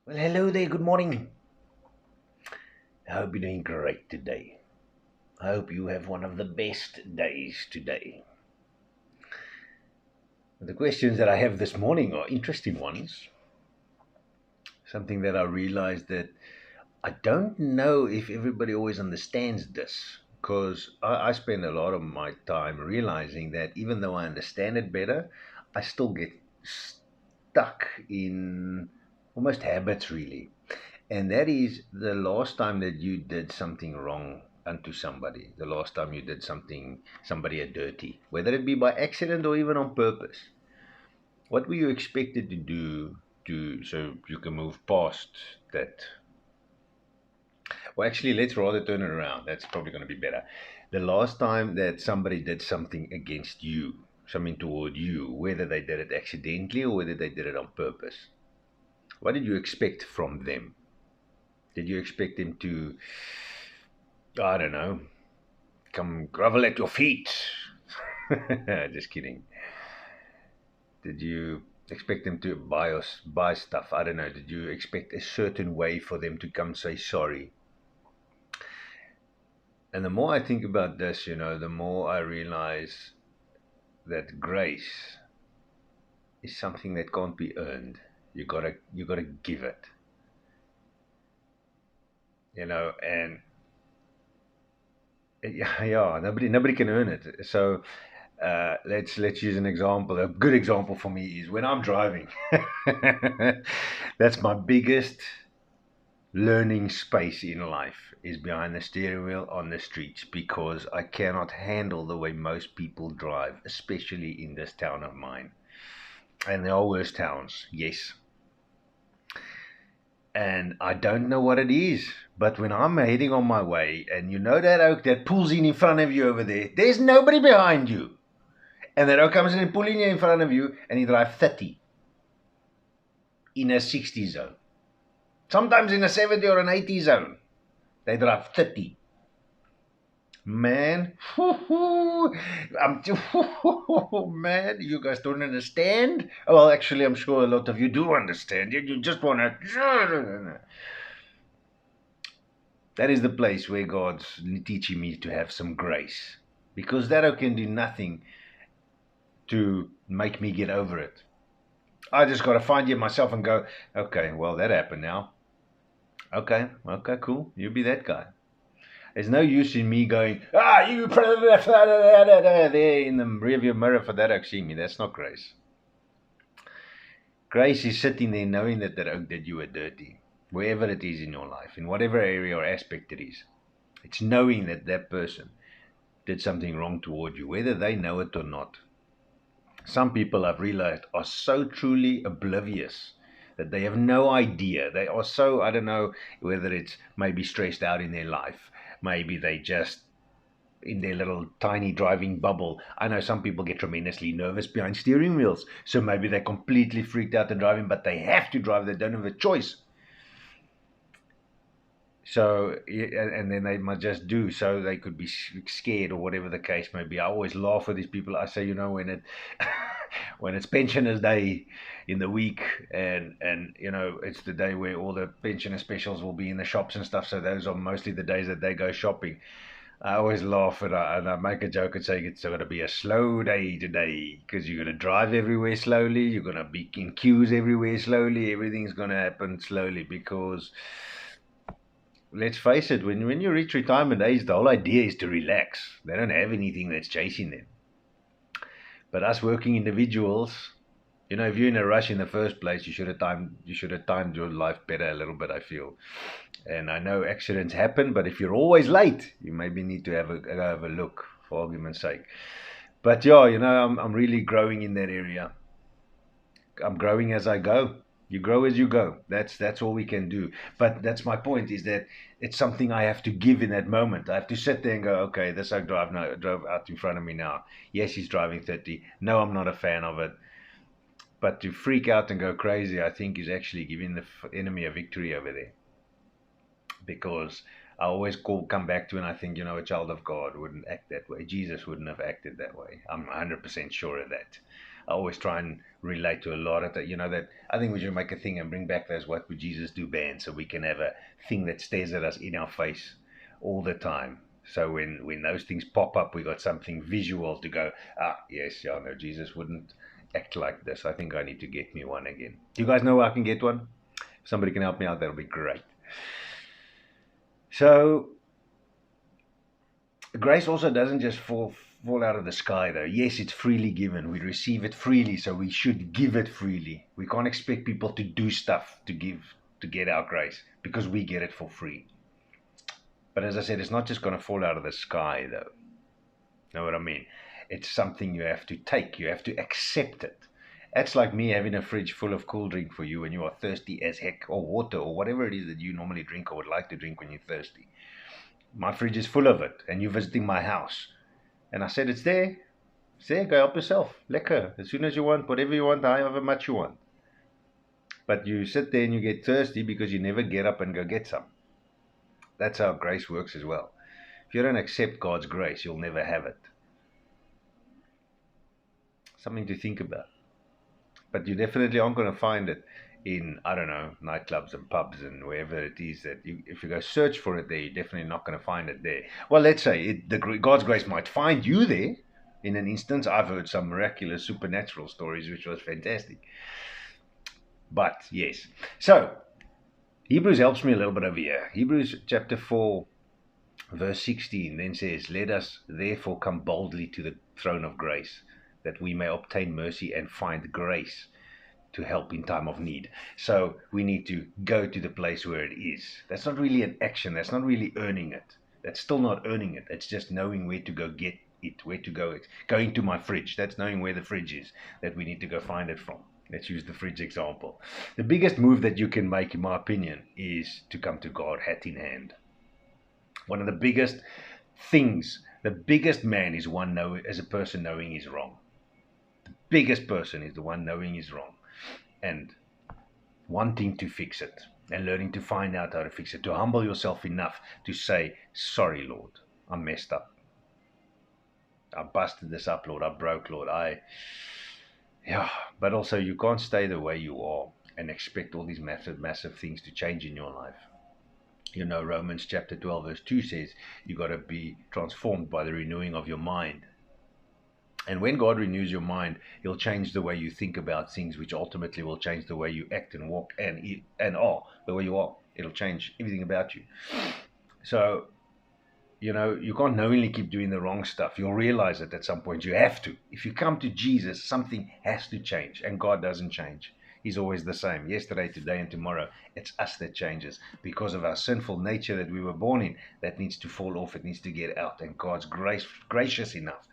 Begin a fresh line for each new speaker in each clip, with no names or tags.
Well, hello there. Good morning. I hope you're doing great today. I hope you have one of the best days today. The questions that I have this morning are interesting ones. Something that I realized that I don't know if everybody always understands this because I spend a lot of my time realizing that even though I understand it better, I still get stuck in almost habits, really. And that is the last time that you did something wrong unto somebody, the last time you did somebody a dirty, whether it be by accident or even on purpose. What were you expected to do to so you can move past that? Well, actually, let's rather turn it around. That's probably going to be better. The last time that somebody did something against you, something toward you, whether they did it accidentally or whether they did it on purpose, what did you expect from them? Did you expect them to, I don't know, come grovel at your feet? Just kidding. Did you expect them to buy stuff? I don't know. Did you expect a certain way for them to come say sorry? And the more I think about this, the more I realize that grace is something that can't be earned. You gotta give it. And yeah, nobody can earn it. So let's use an example. A good example for me is when I'm driving. That's my biggest learning space in life is behind the steering wheel on the streets because I cannot handle the way most people drive, especially in this town of mine. And there are worse towns, yes. And I don't know what it is, but when I'm heading on my way, and you know that oak that pulls in front of you over there, there's nobody behind you. And that oak comes in and pulling in front of you, and he drives 30 in a 60 zone. Sometimes in a 70 or an 80 zone, they drive 30. Man, I'm man, you guys don't understand. Well, actually, I'm sure a lot of you do understand. You just want to. That is the place where God's teaching me to have some grace, because that I can do nothing to make me get over it. I just got to find you myself and go, okay, well, that happened now. Okay, cool. You be that guy. There's no use in me going, you there in the rearview mirror for that oak seeing me. That's not grace. Grace is sitting there knowing that oak that you are dirty, wherever it is in your life, in whatever area or aspect it is. It's knowing that that person did something wrong toward you, whether they know it or not. Some people, I've realized, are so truly oblivious that they have no idea. They are so, I don't know, whether it's maybe stressed out in their life. Maybe they just in their little tiny driving bubble. I know some people get tremendously nervous behind steering wheels, so maybe they're completely freaked out in driving, but they have to drive. They don't have a choice. So, and then they might just do so they could be scared or whatever the case may be. I always laugh with these people. I say, when it when it's pensioners day in the week, and it's the day where all the pensioner specials will be in the shops and stuff, so those are mostly the days that they go shopping. I always laugh and I make a joke and say it's going to be a slow day today because you're going to drive everywhere slowly. You're going to be in queues everywhere slowly. Everything's going to happen slowly because, let's face it, when you reach retirement age, the whole idea is to relax. They don't have anything that's chasing them. But us working individuals, if you're in a rush in the first place, you should have timed your life better a little bit, I feel. And I know accidents happen, but if you're always late, you maybe need to have a look, for argument's sake. But yeah, I'm really growing in that area. I'm growing as I go. You grow as you go. That's all we can do. But that's my point, is that it's something I have to give in that moment. I have to sit there and go, okay, this I drove out in front of me now. Yes, he's driving 30. No, I'm not a fan of it. But to freak out and go crazy, I think, is actually giving the enemy a victory over there. Because I always come back to, and I think, a child of God wouldn't act that way. Jesus wouldn't have acted that way. I'm 100% sure of that. I always try and relate to a lot of that. That I think we should make a thing and bring back those "What Would Jesus Do" bands, so we can have a thing that stares at us in our face all the time. So when those things pop up, we got something visual to go, yes, yeah, no, Jesus wouldn't act like this. I think I need to get me one again. Do you guys know where I can get one? If somebody can help me out, that'll be great. So grace also doesn't just fall out of the sky, though. Yes, it's freely given. We receive it freely, so we should give it freely. We can't expect people to do stuff to get our grace, because we get it for free. But as I said, it's not just going to fall out of the sky, though. Know what I mean? It's something you have to take. You have to accept it. That's like me having a fridge full of cool drink for you when you are thirsty as heck, or water, or whatever it is that you normally drink or would like to drink when you're thirsty. My fridge is full of it, and you're visiting my house. And I said, it's there. It's there. Go help yourself. Lekker. As soon as you want, whatever you want, however much you want. But you sit there and you get thirsty because you never get up and go get some. That's how grace works as well. If you don't accept God's grace, you'll never have it. Something to think about. But you definitely aren't going to find it in, I don't know, nightclubs and pubs and wherever it is that if you go search for it there, you're definitely not going to find it there. Well, let's say God's grace might find you there in an instance. I've heard some miraculous supernatural stories, which was fantastic. But yes. So, Hebrews helps me a little bit over here. Hebrews chapter 4, verse 16 then says, "Let us therefore come boldly to the throne of grace, that we may obtain mercy and find grace to help in time of need." So we need to go to the place where it is. That's not really an action. That's not really earning it. That's still not earning it. It's just knowing where to go get it, where to go. Going to my fridge. That's knowing where the fridge is, that we need to go find it from. Let's use the fridge example. The biggest move that you can make, in my opinion, is to come to God hat in hand. One of the biggest things, the biggest man is as a person knowing he's wrong. The biggest person is the one knowing he's wrong and wanting to fix it and learning to find out how to fix it, to humble yourself enough to say, "Sorry, Lord, I messed up. I busted this up, Lord. I broke, Lord. But also you can't stay the way you are and expect all these massive things to change in your life. Romans chapter 12 verse 2 says you got to be transformed by the renewing of your mind. And when God renews your mind, he'll change the way you think about things, which ultimately will change the way you act and walk and are, the way you are. It'll change everything about you. So, you can't knowingly keep doing the wrong stuff. You'll realize it at some point. You have to. If you come to Jesus, something has to change. And God doesn't change. He's always the same. Yesterday, today, and tomorrow. It's us that changes. Because of our sinful nature that we were born in, that needs to fall off. It needs to get out. And God's gracious enough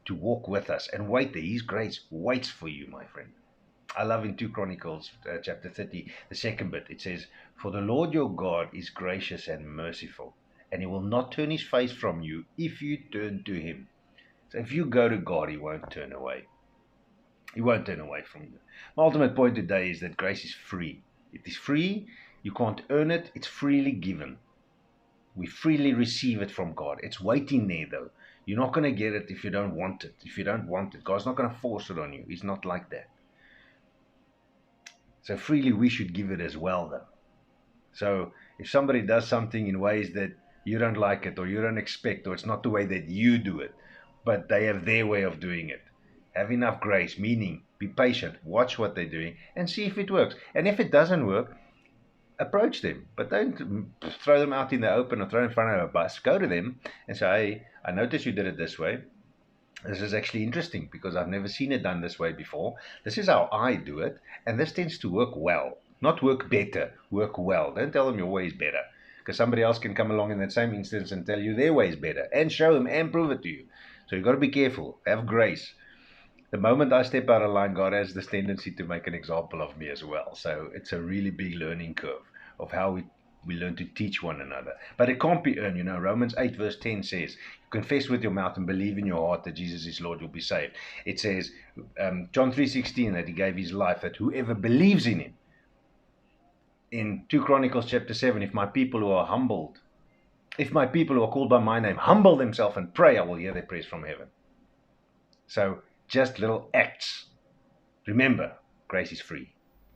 to walk with us and wait there. His grace waits for you, my friend. I love in 2 Chronicles chapter 30, the second bit. It says, "For the Lord your God is gracious and merciful, and he will not turn his face from you if you turn to him." So if you go to God, he won't turn away. He won't turn away from you. My ultimate point today is that grace is free. It is free. You can't earn it. It's freely given. We freely receive it from God. It's waiting there, though. You're not going to get it if you don't want it. If you don't want it, God's not going to force it on you. He's not like that. So freely we should give it as well, though. So if somebody does something in ways that you don't like it, or you don't expect, or it's not the way that you do it, but they have their way of doing it, have enough grace, meaning be patient, watch what they're doing, and see if it works. And if it doesn't work, approach them, but don't throw them out in the open or throw them in front of a bus. Go to them and say, "Hey, I noticed you did it this way. This is actually interesting because I've never seen it done this way before. This is how I do it, and this tends to work well. Not work better, work well." Don't tell them your way is better, because somebody else can come along in that same instance and tell you their way is better, and show them and prove it to you. So you've got to be careful. Have grace. The moment I step out of line, God has this tendency to make an example of me as well. So it's a really big learning curve of how we learn to teach one another. But it can't be earned. Romans 8 verse 10 says, "You confess with your mouth and believe in your heart that Jesus is Lord, you'll be saved." It says, John 3:16, that he gave his life, that whoever believes in him. In 2 Chronicles chapter 7, if my people who are called by my name, humble themselves and pray, I will hear their prayers from heaven. So just little acts Remember, grace is free.